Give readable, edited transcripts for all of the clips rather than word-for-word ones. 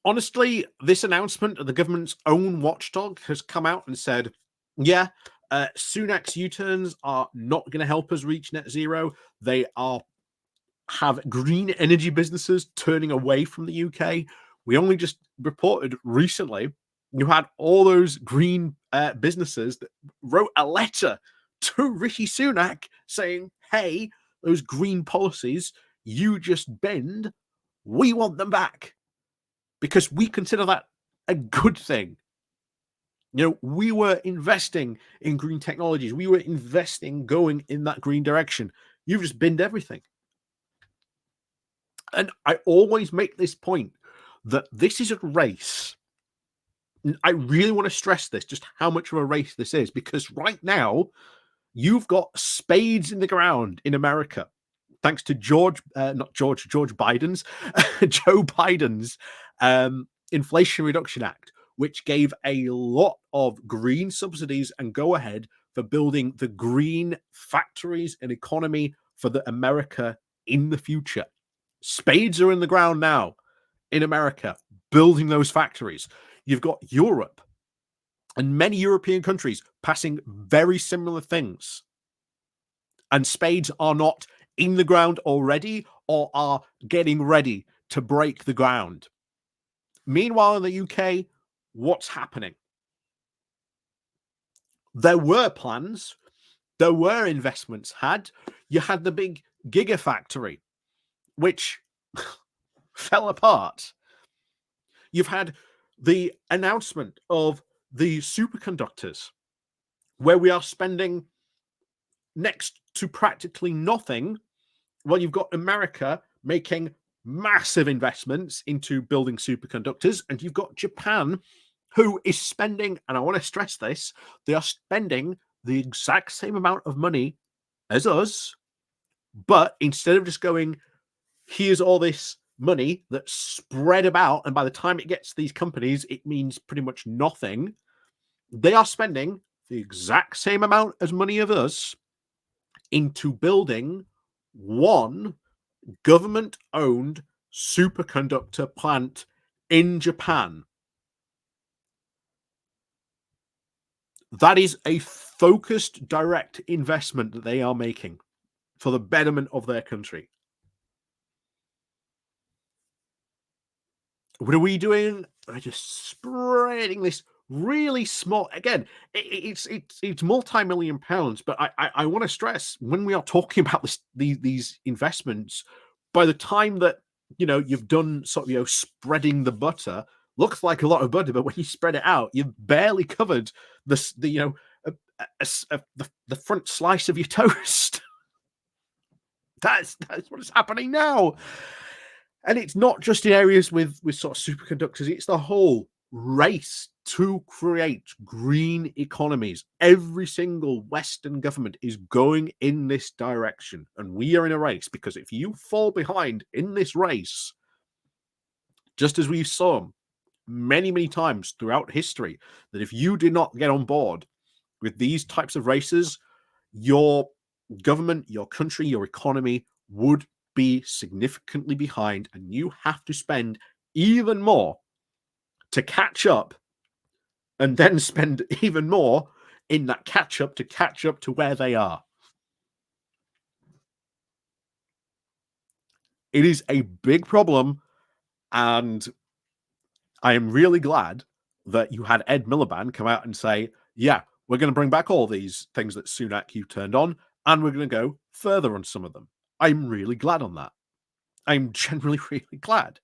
Honestly, this announcement of the government's own watchdog has come out and said, yeah, Sunak's U-turns are not going to help us reach net zero. They have green energy businesses turning away from the UK. We only just reported recently you had all those green businesses that wrote a letter to Rishi Sunak saying, hey, those green policies you just bend, we want them back because we consider that a good thing. We were investing in green technologies. We were investing going in that green direction. You've just binned everything. And I always make this point that this is a race. And I really want to stress this, just how much of a race this is, because right now you've got spades in the ground in America, thanks to George Biden's, Joe Biden's Inflation Reduction Act, which gave a lot of green subsidies and go ahead for building the green factories and economy for the America in the future. Spades are in the ground now in America, building those factories. You've got Europe and many European countries passing very similar things. And spades are not in the ground already or are getting ready to break the ground. Meanwhile, in the UK, what's happening? There were plans, there were investments had. You had the big gigafactory, which fell apart. You've had the announcement of the superconductors, where we are spending next to practically nothing. Well, you've got America making massive investments into building superconductors, and you've got Japan, who is spending, and I want to stress this, they are spending the exact same amount of money as us, but instead of just going, here's all this money that's spread about, and by the time it gets to these companies, it means pretty much nothing. They are spending the exact same amount as money of us into building one government-owned superconductor plant in Japan. That is a focused, direct investment that they are making for the betterment of their country. What are we doing? We're just spreading this really small. Again, it's multi-million pounds, but I want to stress, when we are talking about these investments, by the time that you've done sort of spreading the butter, looks like a lot of butter, but when you spread it out, you've barely covered the front slice of your toast. That's what's happening now. And it's not just in areas with sort of superconductors, it's the whole race to create green economies. Every single Western government is going in this direction, and we are in a race, because if you fall behind in this race, just as we saw many, many times throughout history, that if you did not get on board with these types of races, your government, your country, your economy would be significantly behind, and you have to spend even more to catch up, and then spend even more in that catch up to where they are. It is a big problem, and I am really glad that you had Ed Miliband come out and say, yeah, we're going to bring back all these things that Sunak you turned on, and we're going to go further on some of them. I'm really glad on that. I'm generally really glad.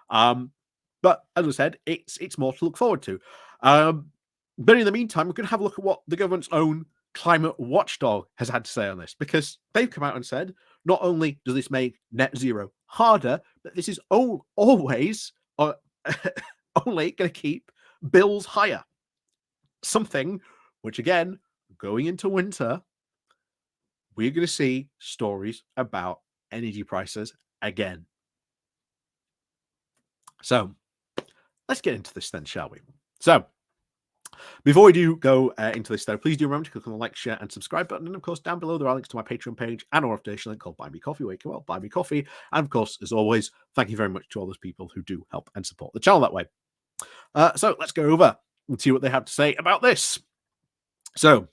But as I said, it's more to look forward to. But in the meantime, we're going to have a look at what the government's own climate watchdog has had to say on this, because they've come out and said, not only does this make net zero harder, but this is always only going to keep bills higher. Something which, again, going into winter, we're going to see stories about energy prices again. So let's get into this then, shall we? So Before we do go into this, though, please do remember to click on the like, share, and subscribe button. And of course, down below there are links to my Patreon page and our affiliation link called Buy Me Coffee, where you can buy me coffee. And of course, as always, thank you very much to all those people who do help and support the channel that way. So let's go over and see what they have to say about this. So,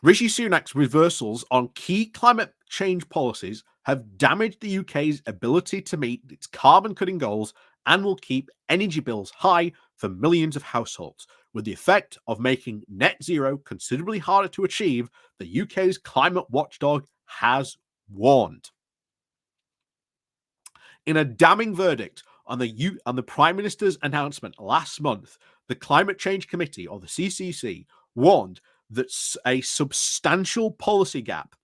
Rishi Sunak's reversals on key climate change policies have damaged the UK's ability to meet its carbon-cutting goals and will keep energy bills high for millions of households, with the effect of making net zero considerably harder to achieve, the UK's climate watchdog has warned. In a damning verdict on the Prime Minister's announcement last month, the Climate Change Committee, or the CCC, warned that a substantial policy gap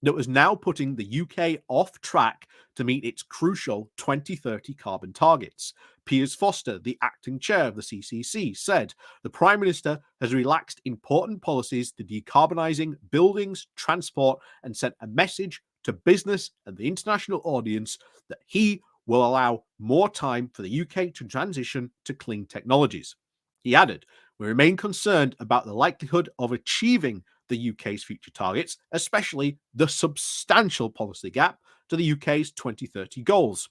that was now putting the UK off track to meet its crucial 2030 carbon targets. Piers Foster, the acting chair of the CCC, said the Prime Minister has relaxed important policies to decarbonising buildings, transport, and sent a message to business and the international audience that he will allow more time for the UK to transition to clean technologies. He added, "We remain concerned about the likelihood of achieving the UK's future targets, especially the substantial policy gap to the UK's 2030 goals."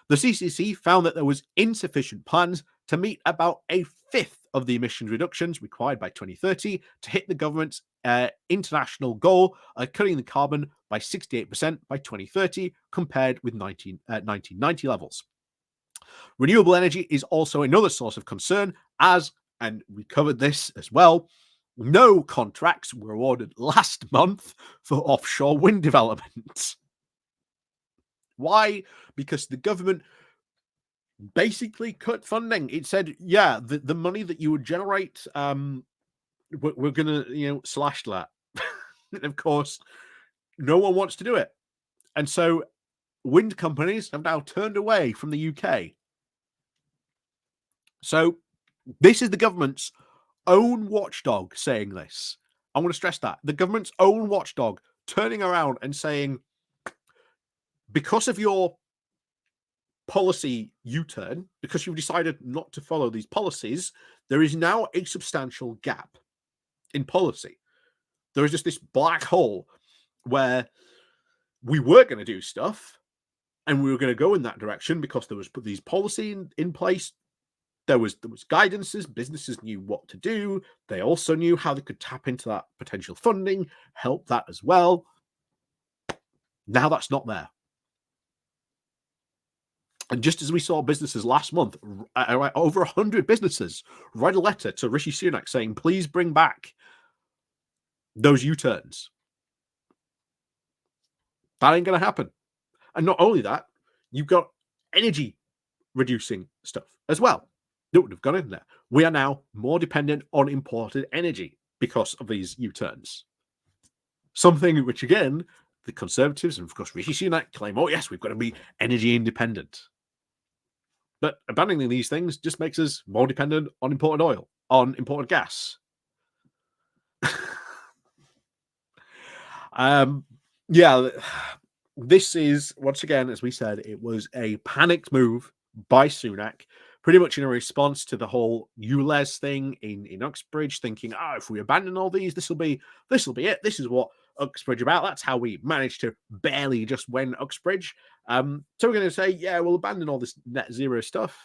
The CCC found that there was insufficient plans to meet about a fifth of the emissions reductions required by 2030 to hit the government's international goal of cutting the carbon by 68% by 2030 compared with 1990 levels. Renewable energy is also another source of concern, as, and we covered this as well, no contracts were awarded last month for offshore wind development. Why? Because the government basically cut funding. It said, yeah, the money that you would generate, we're going to, slash that. And of course, no one wants to do it. And so wind companies have now turned away from the UK. So this is the government's own watchdog saying this. I want to stress that. The government's own watchdog turning around and saying, because of your policy U-turn, because you've decided not to follow these policies, there is now a substantial gap in policy. There is just this black hole where we were going to do stuff and we were going to go in that direction because there was these policy in place. There was guidances. Businesses knew what to do. They also knew how they could tap into that potential funding, help that as well. Now that's not there. And just as we saw businesses last month, over 100 businesses write a letter to Rishi Sunak saying, please bring back those U-turns. That ain't going to happen. And not only that, you've got energy reducing stuff as well. That would have gone in there. We are now more dependent on imported energy because of these U-turns. Something which, again, the Conservatives and, of course, Rishi Sunak claim, oh, yes, we've got to be energy independent. But abandoning these things just makes us more dependent on imported oil, on imported gas. Yeah, this is, once again, as we said, it was a panicked move by Sunak, pretty much in a response to the whole ULEZ thing in Uxbridge, thinking, oh, if we abandon all these, this will be it. This is what Uxbridge about. That's how we managed to barely just win Uxbridge. So we're going to say, yeah, we'll abandon all this net zero stuff.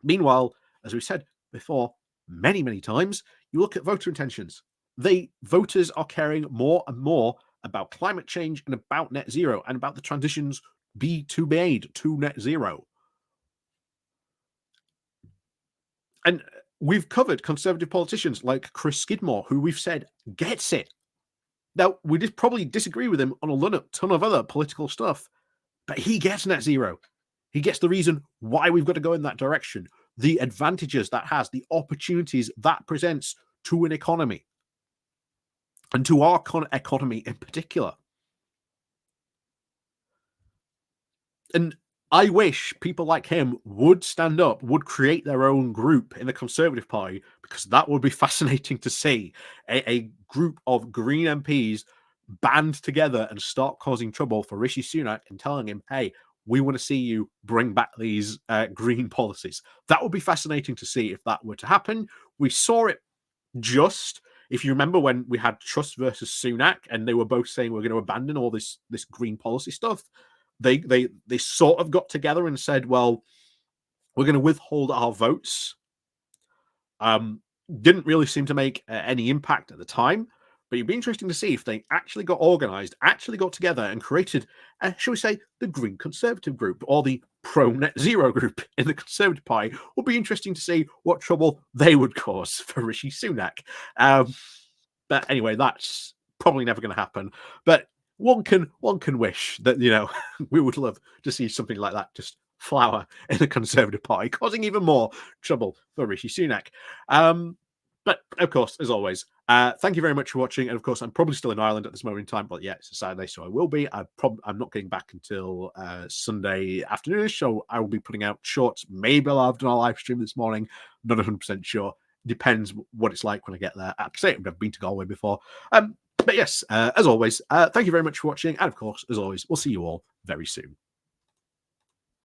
Meanwhile, as we said before, many, many times, you look at voter intentions. Voters are caring more and more about climate change and about net zero and about the transitions to be made to net zero. And we've covered Conservative politicians like Chris Skidmore, who we've said gets it. Now, we just probably disagree with him on a ton of other political stuff, but he gets net zero. He gets the reason why we've got to go in that direction, the advantages that has, the opportunities that presents to an economy, and to our economy in particular. And I wish people like him would stand up, would create their own group in the Conservative Party, because that would be fascinating to see. A group of Green MPs band together and start causing trouble for Rishi Sunak and telling him, hey, we want to see you bring back these green policies. That would be fascinating to see if that were to happen. We saw it just, if you remember, when we had Truss versus Sunak, and they were both saying we're going to abandon all this green policy stuff. They sort of got together and said, well, we're going to withhold our votes. Didn't really seem to make any impact at the time, but it'd be interesting to see if they actually got organized, actually got together and created, shall we say, the Green Conservative group or the pro net zero group in the Conservative Party. Would be interesting to see what trouble they would cause for Rishi Sunak. But anyway, that's probably never going to happen. But one can wish that, we would love to see something like that just flower in the Conservative Party, causing even more trouble for Rishi Sunak. But of course, as always, thank you very much for watching. And of course, I'm probably still in Ireland at this moment in time, but yeah, it's a Saturday, so I will be. I'm not getting back until Sunday afternoon, so I will be putting out shorts. Maybe I'll have done a live stream this morning. Not 100% sure. Depends what it's like when I get there. I've never been to Galway before. But yes, as always, thank you very much for watching. And of course, as always, we'll see you all very soon.